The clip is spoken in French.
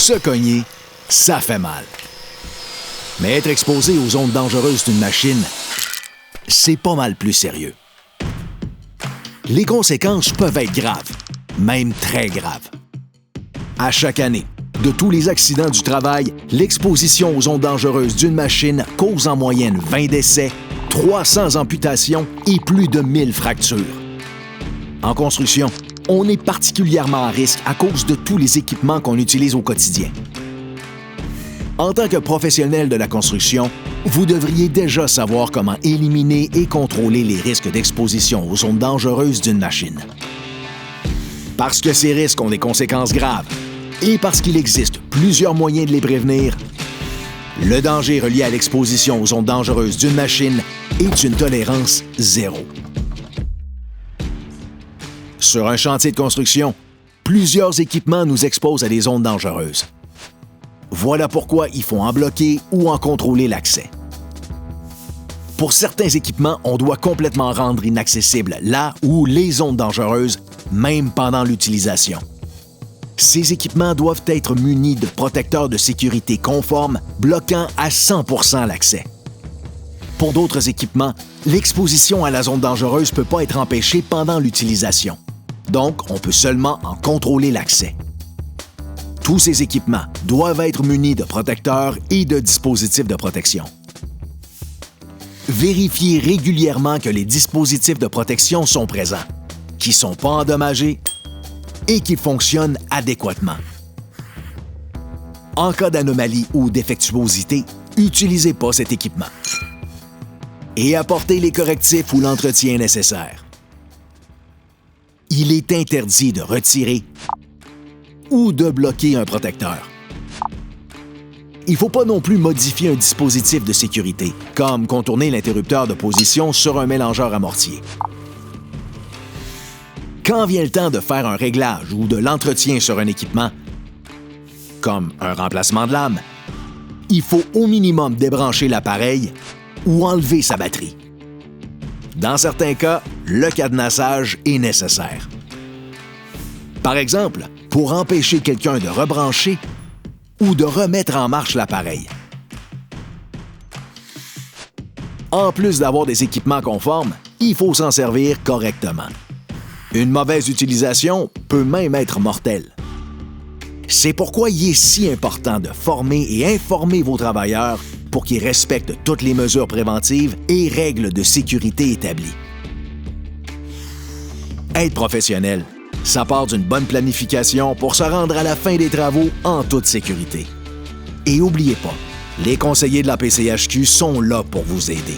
Se cogner, ça fait mal. Mais être exposé aux ondes dangereuses d'une machine, c'est pas mal plus sérieux. Les conséquences peuvent être graves, même très graves. À chaque année, de tous les accidents du travail, l'exposition aux ondes dangereuses d'une machine cause en moyenne 20 décès, 300 amputations et plus de 1000 fractures. En construction, on est particulièrement à risque à cause de tous les équipements qu'on utilise au quotidien. En tant que professionnel de la construction, vous devriez déjà savoir comment éliminer et contrôler les risques d'exposition aux ondes dangereuses d'une machine. Parce que ces risques ont des conséquences graves et parce qu'il existe plusieurs moyens de les prévenir, le danger relié à l'exposition aux ondes dangereuses d'une machine est une tolérance zéro. Sur un chantier de construction, plusieurs équipements nous exposent à des ondes dangereuses. Voilà pourquoi il faut en bloquer ou en contrôler l'accès. Pour certains équipements, on doit complètement rendre inaccessibles la ou les ondes dangereuses, même pendant l'utilisation. Ces équipements doivent être munis de protecteurs de sécurité conformes, bloquant à 100% l'accès. Pour d'autres équipements, l'exposition à la zone dangereuse ne peut pas être empêchée pendant l'utilisation. Donc, on peut seulement en contrôler l'accès. Tous ces équipements doivent être munis de protecteurs et de dispositifs de protection. Vérifiez régulièrement que les dispositifs de protection sont présents, qu'ils ne sont pas endommagés et qu'ils fonctionnent adéquatement. En cas d'anomalie ou défectuosité, n'utilisez pas cet équipement. Et apportez les correctifs ou l'entretien nécessaire. Il est interdit de retirer ou de bloquer un protecteur. Il ne faut pas non plus modifier un dispositif de sécurité, comme contourner l'interrupteur de position sur un mélangeur à mortier. Quand vient le temps de faire un réglage ou de l'entretien sur un équipement, comme un remplacement de lame, il faut au minimum débrancher l'appareil ou enlever sa batterie. Dans certains cas, le cadenassage est nécessaire. Par exemple, pour empêcher quelqu'un de rebrancher ou de remettre en marche l'appareil. En plus d'avoir des équipements conformes, il faut s'en servir correctement. Une mauvaise utilisation peut même être mortelle. C'est pourquoi il est si important de former et informer vos travailleurs pour qu'ils respectent toutes les mesures préventives et règles de sécurité établies. Être professionnel, ça part d'une bonne planification pour se rendre à la fin des travaux en toute sécurité. Et n'oubliez pas, les conseillers de la PCHQ sont là pour vous aider.